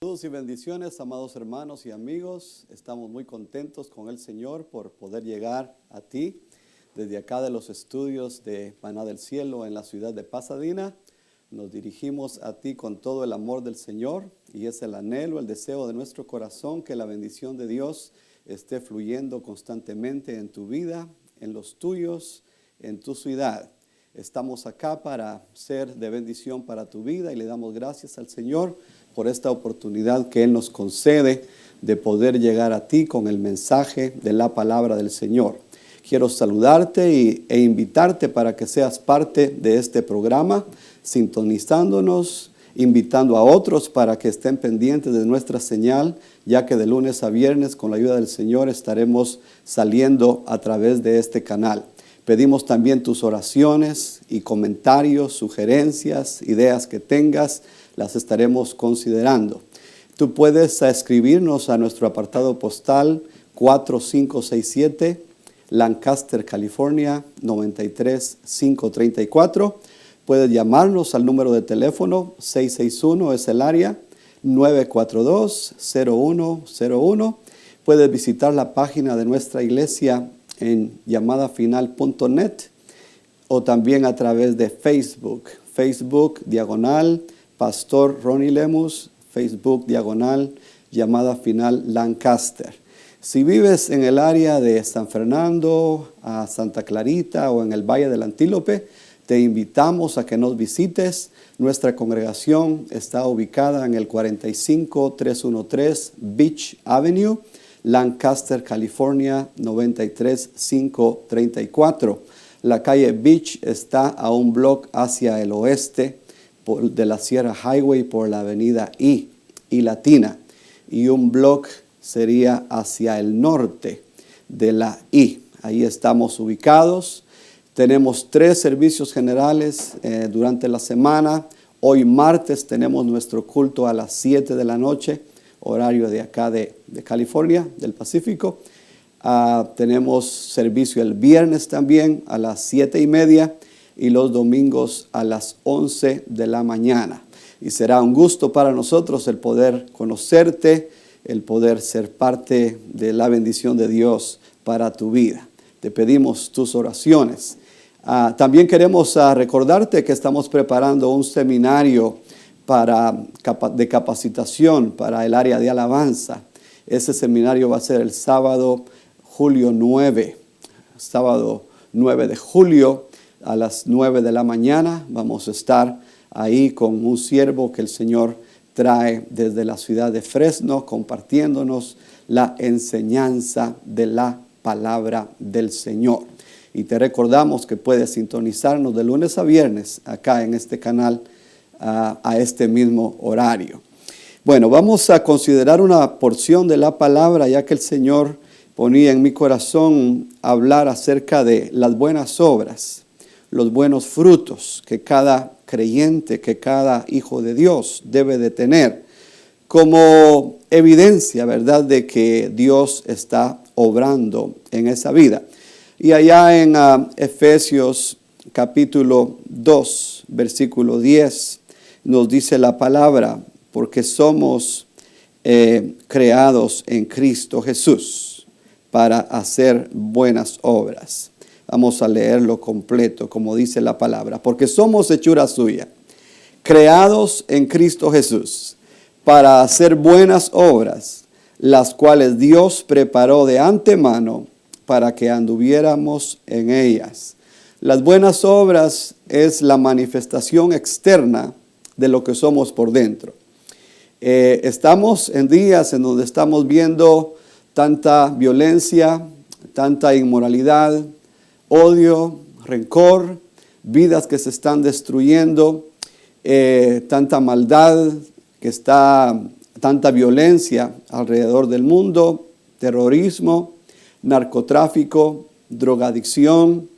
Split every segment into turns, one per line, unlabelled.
Saludos y bendiciones, amados hermanos y amigos. Estamos muy contentos con el Señor por poder llegar a ti desde acá de los estudios de Maná del Cielo en la ciudad de Pasadena. Nos dirigimos a ti con todo el amor del Señor y es el anhelo, el deseo de nuestro corazón que la bendición de Dios esté fluyendo constantemente en tu vida, en los tuyos, en tu ciudad. Estamos acá para ser de bendición para tu vida y le damos gracias al Señor por esta oportunidad que Él nos concede de poder llegar a ti con el mensaje de la palabra del Señor. Quiero saludarte e invitarte para que seas parte de este programa, sintonizándonos, invitando a otros para que estén pendientes de nuestra señal, ya que de lunes a viernes, con la ayuda del Señor, estaremos saliendo a través de este canal. Pedimos también tus oraciones y comentarios, sugerencias, ideas que tengas, las estaremos considerando. Tú puedes escribirnos a nuestro apartado postal 4567, Lancaster, California, 93534. Puedes llamarnos al número de teléfono 661, es el área, 942-0101. Puedes visitar la página de nuestra iglesia en llamadafinal.net o también a través de Facebook, Pastor Ronnie Lemus, Facebook Llamada Final Lancaster. Si vives en el área de San Fernando, a Santa Clarita o en el Valle del Antílope, te invitamos a que nos visites. Nuestra congregación está ubicada en el 45313 Beach Avenue, Lancaster, California, 93534. La calle Beach está a un bloque hacia el oeste de la Sierra Highway por la avenida I Latina, y un bloque sería hacia el norte de la I. Ahí estamos ubicados. Tenemos 3 servicios generales durante la semana. Hoy martes tenemos nuestro culto a las 7 de la noche, horario de acá de California, del Pacífico. Tenemos servicio el viernes también a las 7:30 y los domingos a las 11 de la mañana. Y será un gusto para nosotros el poder conocerte, el poder ser parte de la bendición de Dios para tu vida. Te pedimos tus oraciones. También queremos recordarte que estamos preparando un seminario de capacitación para el área de alabanza. Ese seminario va a ser el sábado 9 de julio a las 9 de la mañana. Vamos a estar ahí con un siervo que el Señor trae desde la ciudad de Fresno, compartiéndonos la enseñanza de la palabra del Señor. Y te recordamos que puedes sintonizarnos de lunes a viernes acá en este canal a este mismo horario. Bueno, vamos a considerar una porción de la palabra, ya que el Señor ponía en mi corazón hablar acerca de las buenas obras, los buenos frutos que cada creyente, que cada hijo de Dios debe de tener como evidencia, ¿verdad?, de que Dios está obrando en esa vida. Y allá en Efesios capítulo 2, versículo 10, nos dice la palabra, porque somos creados en Cristo Jesús para hacer buenas obras. Vamos a leerlo completo, como dice la palabra. Porque somos hechura suya, creados en Cristo Jesús, para hacer buenas obras, las cuales Dios preparó de antemano para que anduviéramos en ellas. Las buenas obras es la manifestación externa de lo que somos por dentro. Estamos en días en donde estamos viendo tanta violencia, tanta inmoralidad, odio, rencor, vidas que se están destruyendo, tanta maldad tanta violencia alrededor del mundo, terrorismo, narcotráfico, drogadicción,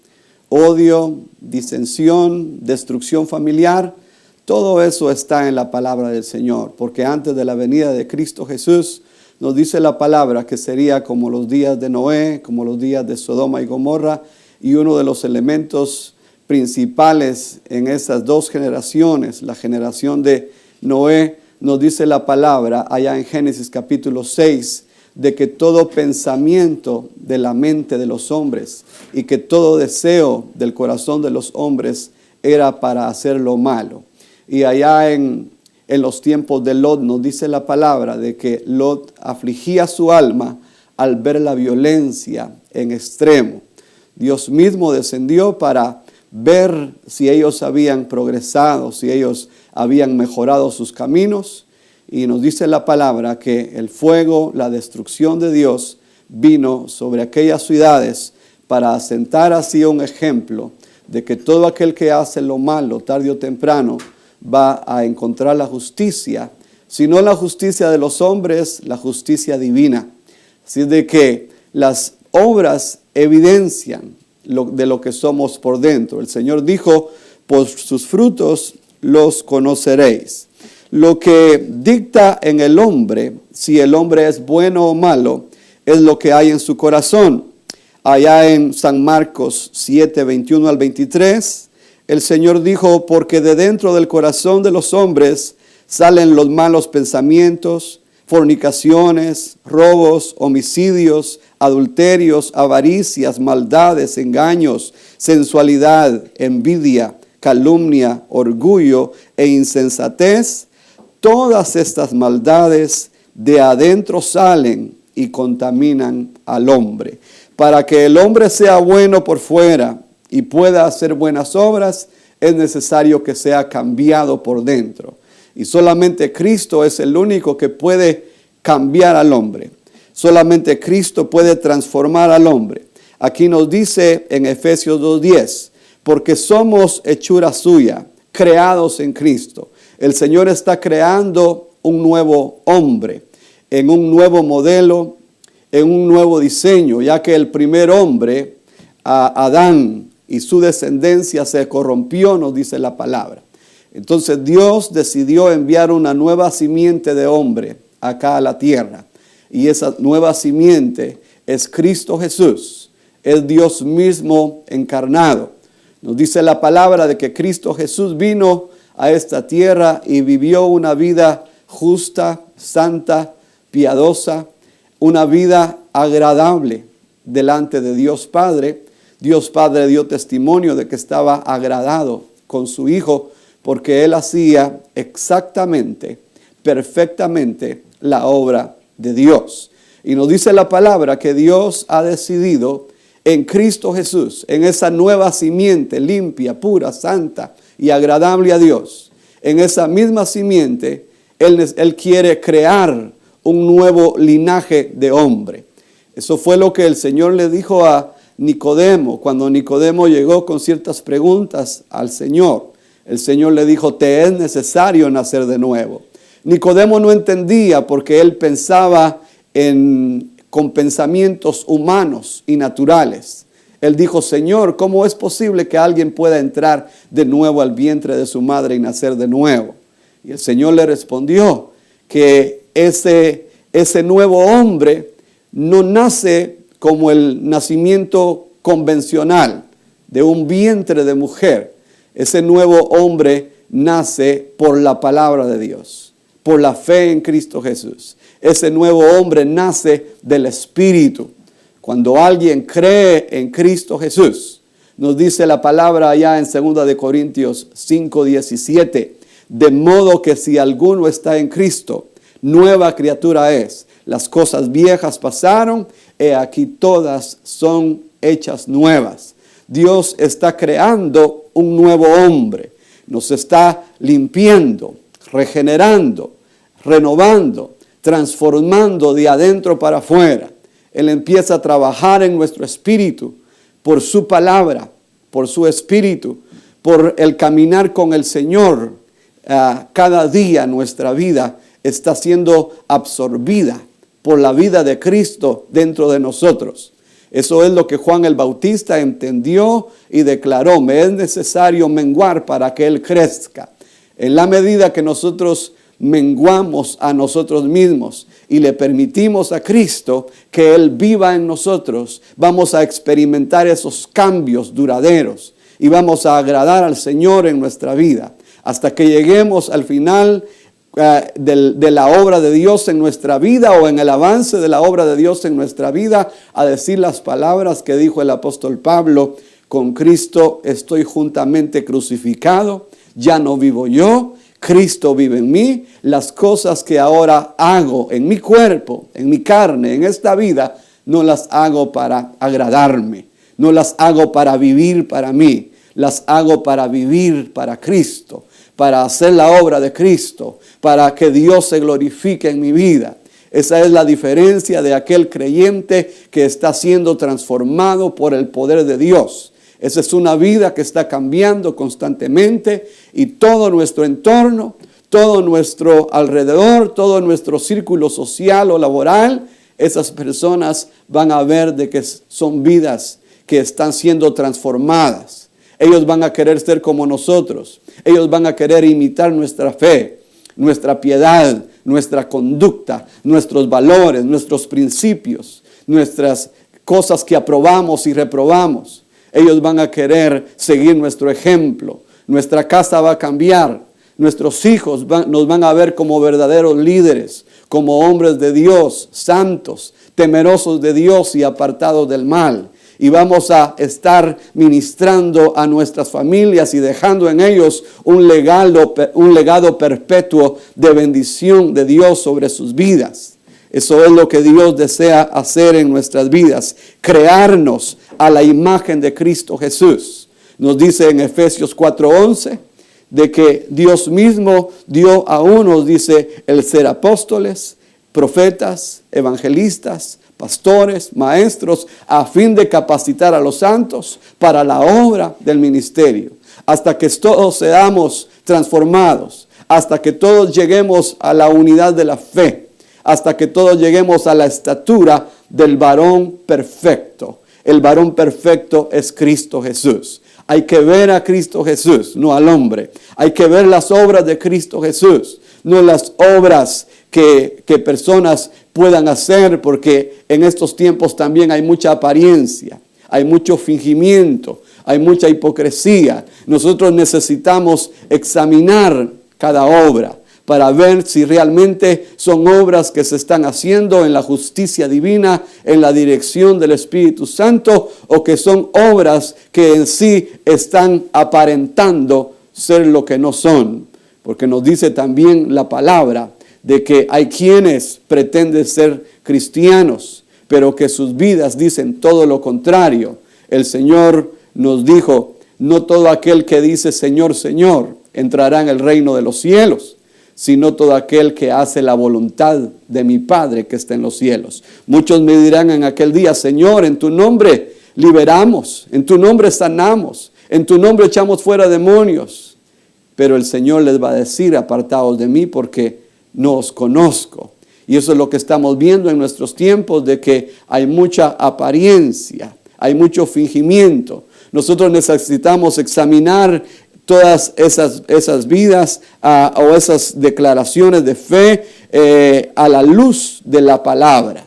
odio, disensión, destrucción familiar. Todo eso está en la palabra del Señor, porque antes de la venida de Cristo Jesús, nos dice la palabra que sería como los días de Noé, como los días de Sodoma y Gomorra, y uno de los elementos principales en esas dos generaciones, la generación de Noé nos dice la palabra allá en Génesis capítulo 6, de que todo pensamiento de la mente de los hombres y que todo deseo del corazón de los hombres era para hacer lo malo. Y allá en los tiempos de Lot nos dice la palabra de que Lot afligía su alma al ver la violencia en extremo. Dios mismo descendió para ver si ellos habían progresado, si ellos habían mejorado sus caminos. Y nos dice la palabra que el fuego, la destrucción de Dios vino sobre aquellas ciudades para asentar así un ejemplo de que todo aquel que hace lo malo, tarde o temprano, va a encontrar la justicia, si no la justicia de los hombres, la justicia divina. Así de que las obras evidencian de lo que somos por dentro. El Señor dijo, por sus frutos los conoceréis. Lo que dicta en el hombre, si el hombre es bueno o malo, es lo que hay en su corazón. Allá en San Marcos 7, 21 al 23, el Señor dijo, porque de dentro del corazón de los hombres salen los malos pensamientos, fornicaciones, robos, homicidios, adulterios, avaricias, maldades, engaños, sensualidad, envidia, calumnia, orgullo e insensatez. Todas estas maldades de adentro salen y contaminan al hombre. Para que el hombre sea bueno por fuera y pueda hacer buenas obras, es necesario que sea cambiado por dentro. Y solamente Cristo es el único que puede cambiar al hombre. Solamente Cristo puede transformar al hombre. Aquí nos dice en Efesios 2:10, porque somos hechura suya, creados en Cristo. El Señor está creando un nuevo hombre, en un nuevo modelo, en un nuevo diseño, ya que el primer hombre, Adán, y su descendencia se corrompió, nos dice la palabra. Entonces Dios decidió enviar una nueva simiente de hombre acá a la tierra. Y esa nueva simiente es Cristo Jesús, es Dios mismo encarnado. Nos dice la palabra de que Cristo Jesús vino a esta tierra y vivió una vida justa, santa, piadosa, una vida agradable delante de Dios Padre. Dios Padre dio testimonio de que estaba agradado con su Hijo porque Él hacía exactamente, perfectamente la obra de Dios. Y nos dice la palabra que Dios ha decidido en Cristo Jesús, en esa nueva simiente limpia, pura, santa y agradable a Dios. En esa misma simiente, Él quiere crear un nuevo linaje de hombre. Eso fue lo que el Señor le dijo a Nicodemo, cuando Nicodemo llegó con ciertas preguntas al Señor. El Señor le dijo, te es necesario nacer de nuevo. Nicodemo no entendía porque él pensaba con pensamientos humanos y naturales. Él dijo, Señor, ¿cómo es posible que alguien pueda entrar de nuevo al vientre de su madre y nacer de nuevo? Y el Señor le respondió que ese nuevo hombre no nace como el nacimiento convencional de un vientre de mujer. Ese nuevo hombre nace por la palabra de Dios, por la fe en Cristo Jesús. Ese nuevo hombre nace del Espíritu. Cuando alguien cree en Cristo Jesús, nos dice la palabra allá en 2 de Corintios 5:17, de modo que si alguno está en Cristo, nueva criatura es. Las cosas viejas pasaron, he aquí todas son hechas nuevas. Dios está creando un nuevo hombre. Nos está limpiando, regenerando, renovando, transformando de adentro para afuera. Él empieza a trabajar en nuestro espíritu por su palabra, por su espíritu, por el caminar con el Señor. Cada día nuestra vida está siendo absorbida por la vida de Cristo dentro de nosotros. Eso es lo que Juan el Bautista entendió y declaró, me es necesario menguar para que Él crezca. En la medida que nosotros menguamos a nosotros mismos y le permitimos a Cristo que Él viva en nosotros, vamos a experimentar esos cambios duraderos y vamos a agradar al Señor en nuestra vida hasta que lleguemos al final de la obra de Dios en nuestra vida o en el avance de la obra de Dios en nuestra vida, a decir las palabras que dijo el apóstol Pablo: con Cristo estoy juntamente crucificado, ya no vivo yo, Cristo vive en mí. Las cosas que ahora hago en mi cuerpo, en mi carne, en esta vida, no las hago para agradarme, no las hago para vivir para mí, las hago para vivir para Cristo, para hacer la obra de Cristo, para que Dios se glorifique en mi vida. Esa es la diferencia de aquel creyente que está siendo transformado por el poder de Dios. Esa es una vida que está cambiando constantemente, y todo nuestro entorno, todo nuestro alrededor, todo nuestro círculo social o laboral, esas personas van a ver de que son vidas que están siendo transformadas. Ellos van a querer ser como nosotros. Ellos van a querer imitar nuestra fe, nuestra piedad, nuestra conducta, nuestros valores, nuestros principios, nuestras cosas que aprobamos y reprobamos. Ellos van a querer seguir nuestro ejemplo. Nuestra casa va a cambiar. Nuestros hijos nos van a ver como verdaderos líderes, como hombres de Dios, santos, temerosos de Dios y apartados del mal. Y vamos a estar ministrando a nuestras familias y dejando en ellos un legado perpetuo de bendición de Dios sobre sus vidas. Eso es lo que Dios desea hacer en nuestras vidas, crearnos a la imagen de Cristo Jesús. Nos dice en Efesios 4:11 de que Dios mismo dio a unos, dice, el ser apóstoles, profetas, evangelistas, pastores, maestros, a fin de capacitar a los santos para la obra del ministerio, hasta que todos seamos transformados, hasta que todos lleguemos a la unidad de la fe, hasta que todos lleguemos a la estatura del varón perfecto. El varón perfecto es Cristo Jesús. Hay que ver a Cristo Jesús, no al hombre. Hay que ver las obras de Cristo Jesús, no las obras que personas puedan hacer, porque en estos tiempos también hay mucha apariencia, hay mucho fingimiento, hay mucha hipocresía. Nosotros necesitamos examinar cada obra para ver si realmente son obras que se están haciendo en la justicia divina, en la dirección del Espíritu Santo, o que son obras que en sí están aparentando ser lo que no son. Porque nos dice también la palabra de que hay quienes pretenden ser cristianos, pero que sus vidas dicen todo lo contrario. El Señor nos dijo: no todo aquel que dice Señor, Señor, entrará en el reino de los cielos, sino todo aquel que hace la voluntad de mi Padre que está en los cielos. Muchos me dirán en aquel día: Señor, en tu nombre liberamos, en tu nombre sanamos, en tu nombre echamos fuera demonios. Pero el Señor les va a decir: apartaos de mí, porque no os conozco. Y eso es lo que estamos viendo en nuestros tiempos, de que hay mucha apariencia, hay mucho fingimiento. Nosotros necesitamos examinar todas esas vidas o esas declaraciones de fe a la luz de la palabra,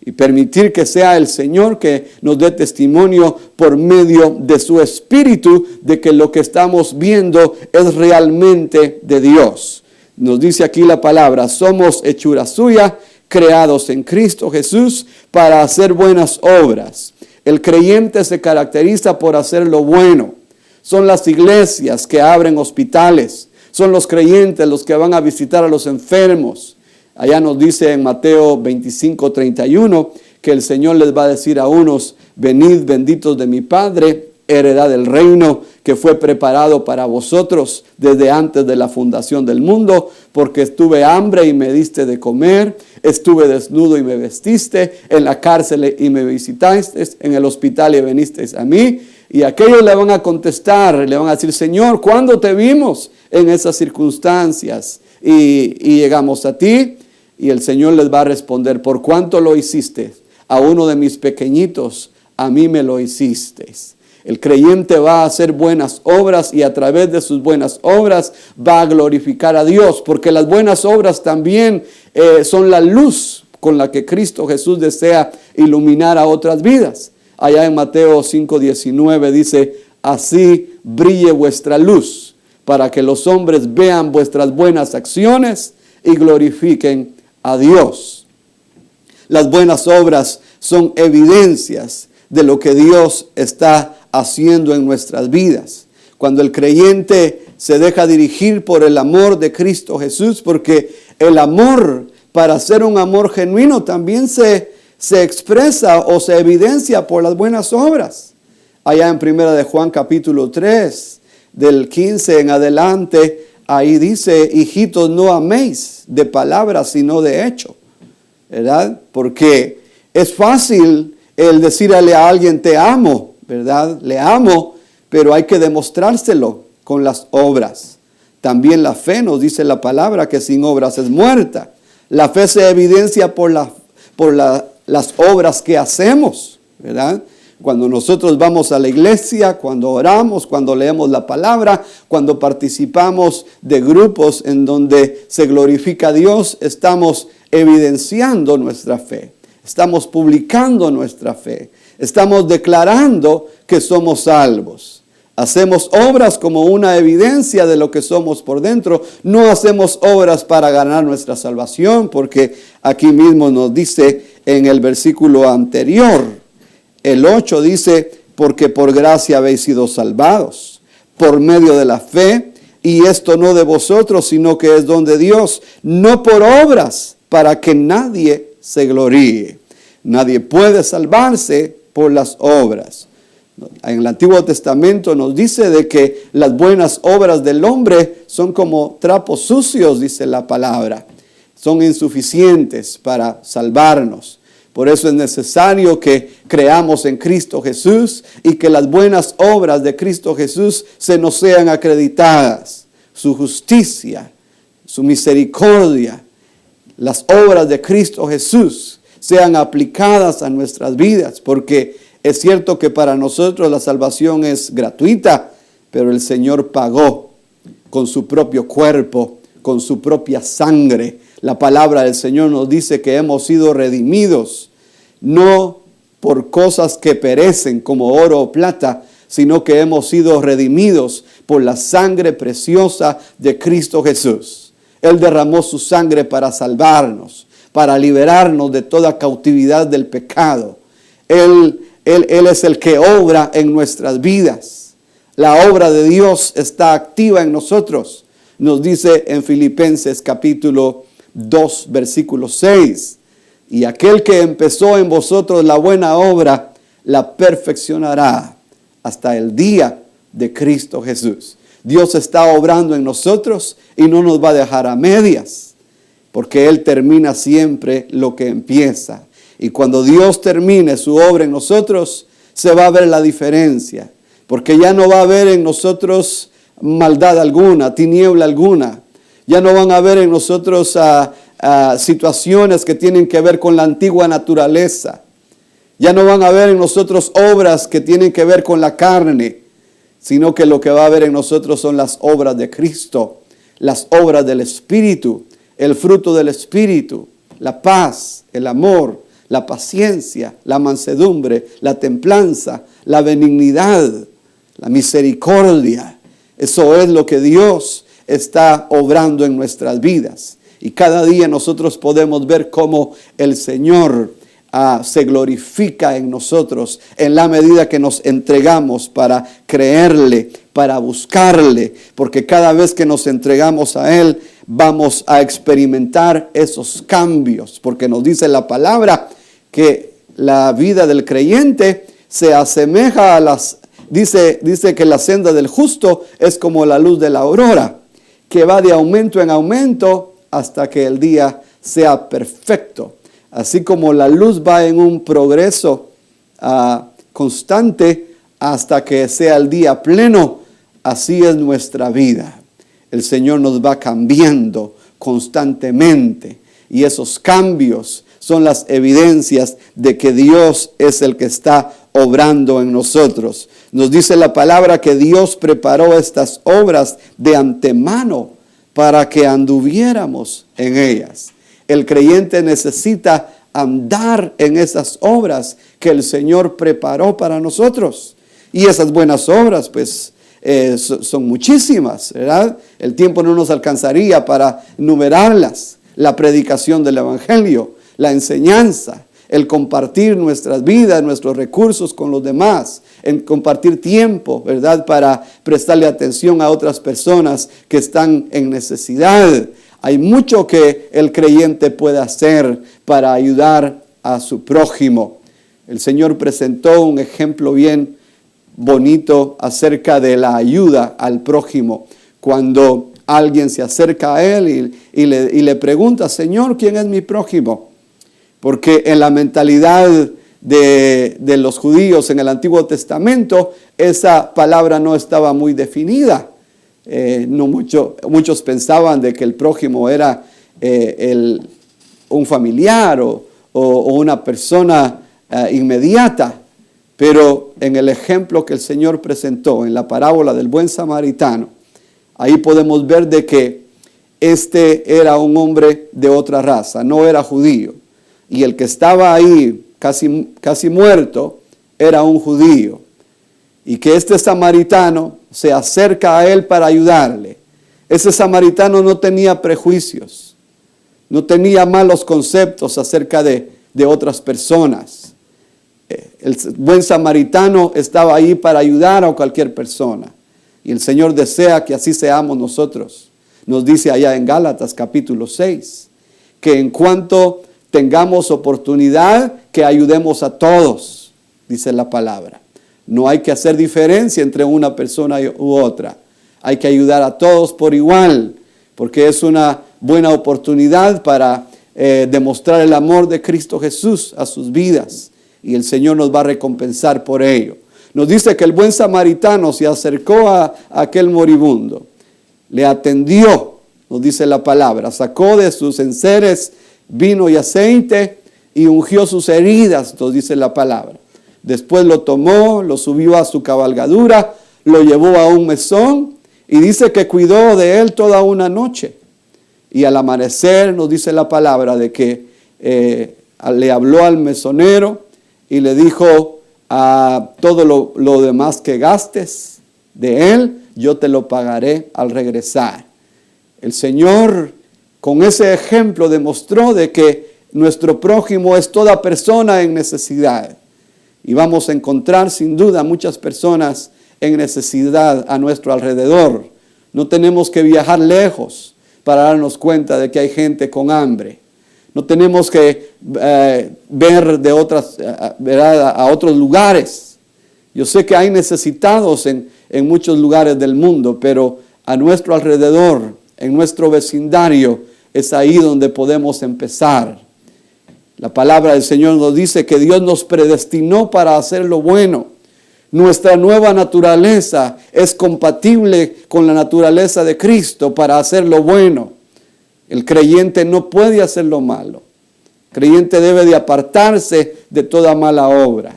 y permitir que sea el Señor que nos dé testimonio por medio de su Espíritu de que lo que estamos viendo es realmente de Dios. Nos dice aquí la palabra: somos hechura suya, creados en Cristo Jesús para hacer buenas obras. El creyente se caracteriza por hacer lo bueno. Son las iglesias que abren hospitales. Son los creyentes los que van a visitar a los enfermos. Allá nos dice en Mateo 25:31 que el Señor les va a decir a unos: venid benditos de mi Padre, heredad del reino que fue preparado para vosotros desde antes de la fundación del mundo, porque estuve hambre y me diste de comer, estuve desnudo y me vestiste, en la cárcel y me visitasteis, en el hospital y venisteis a mí. Y aquellos le van a contestar, le van a decir: Señor, ¿cuándo te vimos en esas circunstancias y llegamos a ti? Y el Señor les va a responder: ¿por cuánto lo hiciste a uno de mis pequeñitos, a mí me lo hicisteis? El creyente va a hacer buenas obras, y a través de sus buenas obras va a glorificar a Dios, porque las buenas obras también son la luz con la que Cristo Jesús desea iluminar a otras vidas. Allá en Mateo 5:19 dice: así brille vuestra luz, para que los hombres vean vuestras buenas acciones y glorifiquen a Dios. Las buenas obras son evidencias de lo que Dios está haciendo en nuestras vidas. Cuando el creyente se deja dirigir por el amor de Cristo Jesús, porque el amor, para ser un amor genuino, también se expresa o se evidencia por las buenas obras. Allá en 1 de Juan capítulo 3, del 15 en adelante, ahí dice: hijitos, no améis de palabras, sino de hecho. ¿Verdad? Porque es fácil el decirle a alguien te amo, ¿verdad? Le amo, pero hay que demostrárselo con las obras. También la fe, nos dice la palabra, que sin obras es muerta. La fe se evidencia por las obras que hacemos, ¿verdad? Cuando nosotros vamos a la iglesia, cuando oramos, cuando leemos la palabra, cuando participamos de grupos en donde se glorifica a Dios, estamos evidenciando nuestra fe. Estamos publicando nuestra fe. Estamos declarando que somos salvos. Hacemos obras como una evidencia de lo que somos por dentro. No hacemos obras para ganar nuestra salvación, porque aquí mismo nos dice en el versículo anterior, el 8 dice: porque por gracia habéis sido salvados, por medio de la fe, y esto no de vosotros, sino que es don de Dios, no por obras, para que nadie se gloríe. Nadie puede salvarse por las obras. En el Antiguo Testamento nos dice de que las buenas obras del hombre son como trapos sucios, dice la palabra. Son insuficientes para salvarnos. Por eso es necesario que creamos en Cristo Jesús y que las buenas obras de Cristo Jesús se nos sean acreditadas. Su justicia, su misericordia, las obras de Cristo Jesús sean aplicadas a nuestras vidas, porque es cierto que para nosotros la salvación es gratuita, pero el Señor pagó con su propio cuerpo, con su propia sangre. La palabra del Señor nos dice que hemos sido redimidos, no por cosas que perecen como oro o plata, sino que hemos sido redimidos por la sangre preciosa de Cristo Jesús. Él derramó su sangre para salvarnos, para liberarnos de toda cautividad del pecado. Él es el que obra en nuestras vidas. La obra de Dios está activa en nosotros. Nos dice en Filipenses capítulo 2, versículo 6. Y aquel que empezó en vosotros la buena obra, la perfeccionará hasta el día de Cristo Jesús. Dios está obrando en nosotros y no nos va a dejar a medias, porque Él termina siempre lo que empieza. Y cuando Dios termine su obra en nosotros, se va a ver la diferencia, porque ya no va a haber en nosotros maldad alguna, tiniebla alguna. Ya no van a haber en nosotros situaciones que tienen que ver con la antigua naturaleza. Ya no van a haber en nosotros obras que tienen que ver con la carne, sino que lo que va a haber en nosotros son las obras de Cristo, las obras del Espíritu, el fruto del Espíritu, la paz, el amor, la paciencia, la mansedumbre, la templanza, la benignidad, la misericordia. Eso es lo que Dios está obrando en nuestras vidas. Y cada día nosotros podemos ver cómo el Señor se glorifica en nosotros en la medida que nos entregamos para creerle, para buscarle, porque cada vez que nos entregamos a Él vamos a experimentar esos cambios, porque nos dice la palabra que la vida del creyente se asemeja a dice que la senda del justo es como la luz de la aurora, que va de aumento en aumento hasta que el día sea perfecto. Así como la luz va en un progreso constante hasta que sea el día pleno, así es nuestra vida. El Señor nos va cambiando constantemente y esos cambios son las evidencias de que Dios es el que está obrando en nosotros. Nos dice la palabra que Dios preparó estas obras de antemano para que anduviéramos en ellas. El creyente necesita andar en esas obras que el Señor preparó para nosotros. Y esas buenas obras, pues, son muchísimas, ¿verdad? El tiempo no nos alcanzaría para enumerarlas. La predicación del Evangelio, la enseñanza, el compartir nuestras vidas, nuestros recursos con los demás, en compartir tiempo, ¿verdad? Para prestarle atención a otras personas que están en necesidad. Hay mucho que el creyente puede hacer para ayudar a su prójimo. El Señor presentó un ejemplo bien bonito acerca de la ayuda al prójimo. Cuando alguien se acerca a Él y le pregunta, Señor, ¿quién es mi prójimo? Porque en la mentalidad de los judíos en el Antiguo Testamento, esa palabra no estaba muy definida. Muchos pensaban de que el prójimo era un familiar o una persona inmediata. Pero en el ejemplo que el Señor presentó en la parábola del buen samaritano, ahí podemos ver de que este era un hombre de otra raza, no era judío. Y el que estaba ahí casi muerto era un judío. Y que este samaritano se acerca a él para ayudarle. Ese samaritano no tenía prejuicios, no tenía malos conceptos acerca de otras personas. El buen samaritano estaba ahí para ayudar a cualquier persona. Y el Señor desea que así seamos nosotros. Nos dice allá en Gálatas capítulo 6, que en cuanto tengamos oportunidad, que ayudemos a todos, dice la palabra. No hay que hacer diferencia entre una persona u otra. Hay que ayudar a todos por igual, porque es una buena oportunidad para demostrar el amor de Cristo Jesús a sus vidas. Y el Señor nos va a recompensar por ello. Nos dice que el buen samaritano se acercó a aquel moribundo, le atendió, nos dice la palabra, sacó de sus enseres vino y aceite y ungió sus heridas, nos dice la palabra. Después lo tomó, lo subió a su cabalgadura, lo llevó a un mesón y dice que cuidó de él toda una noche. Y al amanecer nos dice la palabra de que le habló al mesonero y le dijo, a todo lo demás que gastes de él, yo te lo pagaré al regresar. El Señor con ese ejemplo demostró de que nuestro prójimo es toda persona en necesidad. Y vamos a encontrar sin duda muchas personas en necesidad a nuestro alrededor. No tenemos que viajar lejos para darnos cuenta de que hay gente con hambre. No tenemos que ver de a otros lugares. Yo sé que hay necesitados en muchos lugares del mundo, pero a nuestro alrededor, en nuestro vecindario, es ahí donde podemos empezar. La palabra del Señor nos dice que Dios nos predestinó para hacer lo bueno. Nuestra nueva naturaleza es compatible con la naturaleza de Cristo para hacer lo bueno. El creyente no puede hacer lo malo. El creyente debe de apartarse de toda mala obra.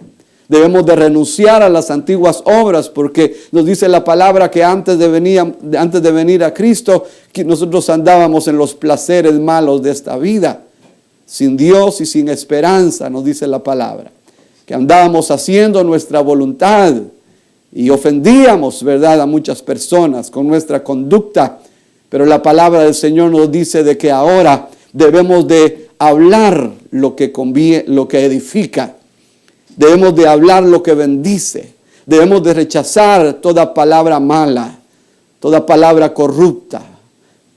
Debemos de renunciar a las antiguas obras porque nos dice la palabra que antes de venir a Cristo, que nosotros andábamos en los placeres malos de esta vida, sin Dios y sin esperanza, nos dice la palabra. Que andábamos haciendo nuestra voluntad y ofendíamos, ¿verdad?, a muchas personas con nuestra conducta. Pero la palabra del Señor nos dice de que ahora debemos de hablar lo que conviene, lo que edifica. Debemos de hablar lo que bendice. Debemos de rechazar toda palabra mala, toda palabra corrupta,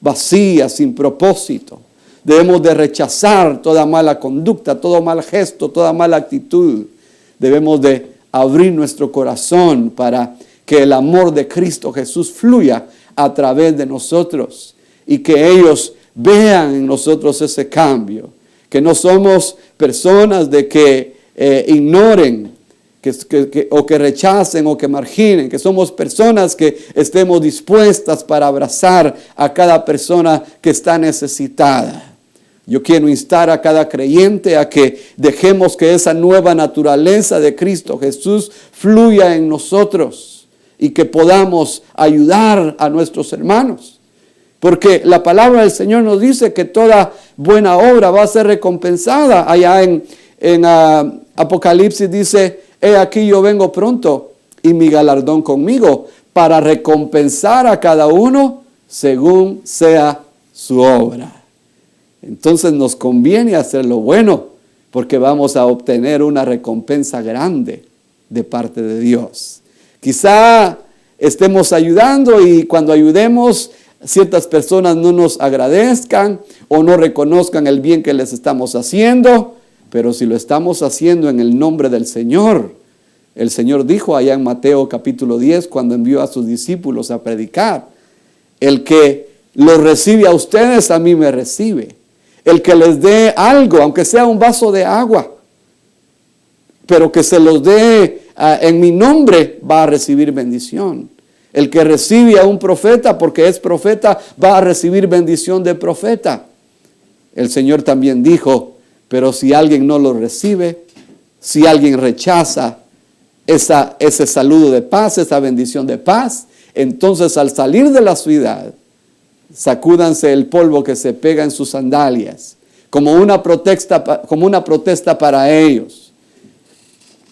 vacía, sin propósito. Debemos de rechazar toda mala conducta, todo mal gesto, toda mala actitud. Debemos de abrir nuestro corazón para que el amor de Cristo Jesús fluya a través de nosotros y que ellos vean en nosotros ese cambio. Que no somos personas de que ignoren o que rechacen o que marginen, que somos personas que estemos dispuestas para abrazar a cada persona que está necesitada. Yo quiero instar a cada creyente a que dejemos que esa nueva naturaleza de Cristo Jesús fluya en nosotros y que podamos ayudar a nuestros hermanos. Porque la palabra del Señor nos dice que toda buena obra va a ser recompensada. Allá en Apocalipsis dice, he aquí yo vengo pronto y mi galardón conmigo para recompensar a cada uno según sea su obra. Entonces nos conviene hacer lo bueno, porque vamos a obtener una recompensa grande de parte de Dios. Quizá estemos ayudando y cuando ayudemos, ciertas personas no nos agradezcan o no reconozcan el bien que les estamos haciendo, pero si lo estamos haciendo en el nombre del Señor, el Señor dijo allá en Mateo capítulo 10, cuando envió a sus discípulos a predicar, el que los recibe a ustedes, a mí me recibe. El que les dé algo, aunque sea un vaso de agua, pero que se los dé en mi nombre, va a recibir bendición. El que recibe a un profeta, porque es profeta, va a recibir bendición de profeta. El Señor también dijo, pero si alguien no lo recibe, si alguien rechaza ese saludo de paz, esa bendición de paz, entonces al salir de la ciudad, sacúdanse el polvo que se pega en sus sandalias, como una protesta para ellos.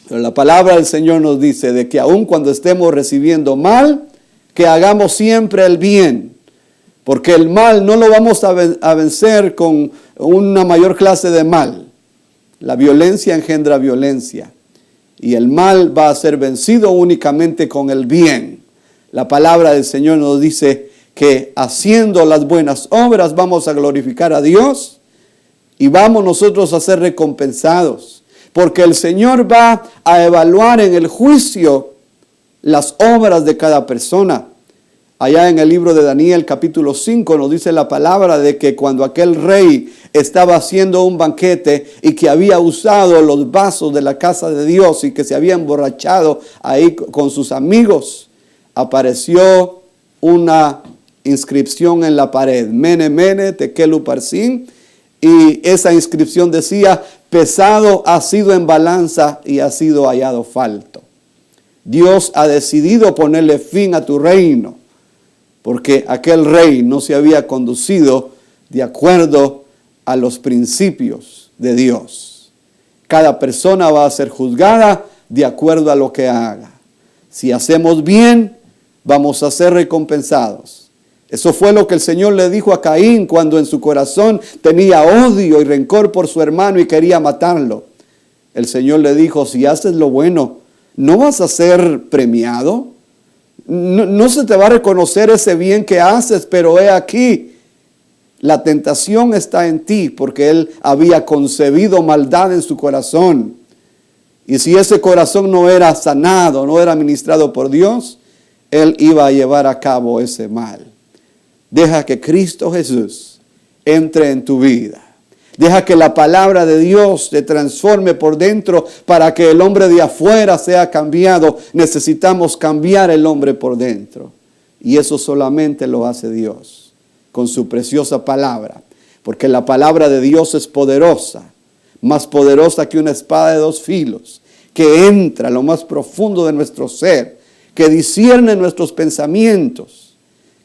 Pero la palabra del Señor nos dice de que aun cuando estemos recibiendo mal, que hagamos siempre el bien, porque el mal no lo vamos a vencer con una mayor clase de mal. La violencia engendra violencia y el mal va a ser vencido únicamente con el bien. La palabra del Señor nos dice que haciendo las buenas obras vamos a glorificar a Dios y vamos nosotros a ser recompensados, porque el Señor va a evaluar en el juicio las obras de cada persona. Allá en el libro de Daniel capítulo 5 nos dice la palabra de que cuando aquel rey estaba haciendo un banquete y que había usado los vasos de la casa de Dios y que se había emborrachado ahí con sus amigos, apareció una inscripción en la pared, Mene, Mene, Tekel Uparsin, y esa inscripción decía, pesado ha sido en balanza y ha sido hallado falto. Dios ha decidido ponerle fin a tu reino, porque aquel rey no se había conducido de acuerdo a los principios de Dios. Cada persona va a ser juzgada de acuerdo a lo que haga. Si hacemos bien, vamos a ser recompensados. Eso fue lo que el Señor le dijo a Caín cuando en su corazón tenía odio y rencor por su hermano y quería matarlo. El Señor le dijo, si haces lo bueno, ¿no vas a ser premiado? No se te va a reconocer ese bien que haces, pero he aquí, la tentación está en ti, porque él había concebido maldad en su corazón. Y si ese corazón no era sanado, no era ministrado por Dios, él iba a llevar a cabo ese mal. Deja que Cristo Jesús entre en tu vida. Deja que la palabra de Dios te transforme por dentro para que el hombre de afuera sea cambiado. Necesitamos cambiar el hombre por dentro. Y eso solamente lo hace Dios con su preciosa palabra. Porque la palabra de Dios es poderosa, más poderosa que una espada de dos filos, que entra a lo más profundo de nuestro ser, que discierne nuestros pensamientos,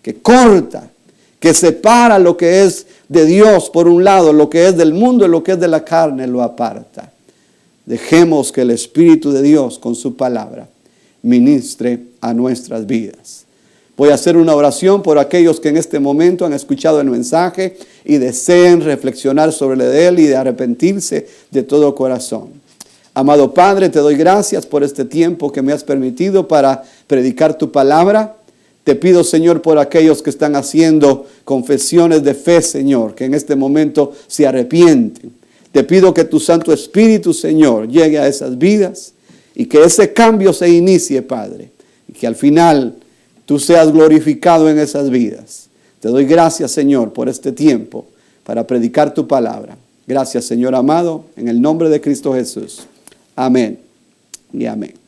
que corta, que separa lo que es de Dios por un lado, lo que es del mundo y lo que es de la carne lo aparta. Dejemos que el Espíritu de Dios con su palabra ministre a nuestras vidas. Voy a hacer una oración por aquellos que en este momento han escuchado el mensaje y deseen reflexionar sobre él y de arrepentirse de todo corazón. Amado Padre, te doy gracias por este tiempo que me has permitido para predicar tu palabra. Te pido, Señor, por aquellos que están haciendo confesiones de fe, Señor, que en este momento se arrepienten. Te pido que tu Santo Espíritu, Señor, llegue a esas vidas y que ese cambio se inicie, Padre, y que al final tú seas glorificado en esas vidas. Te doy gracias, Señor, por este tiempo para predicar tu palabra. Gracias, Señor amado, en el nombre de Cristo Jesús. Amén y amén.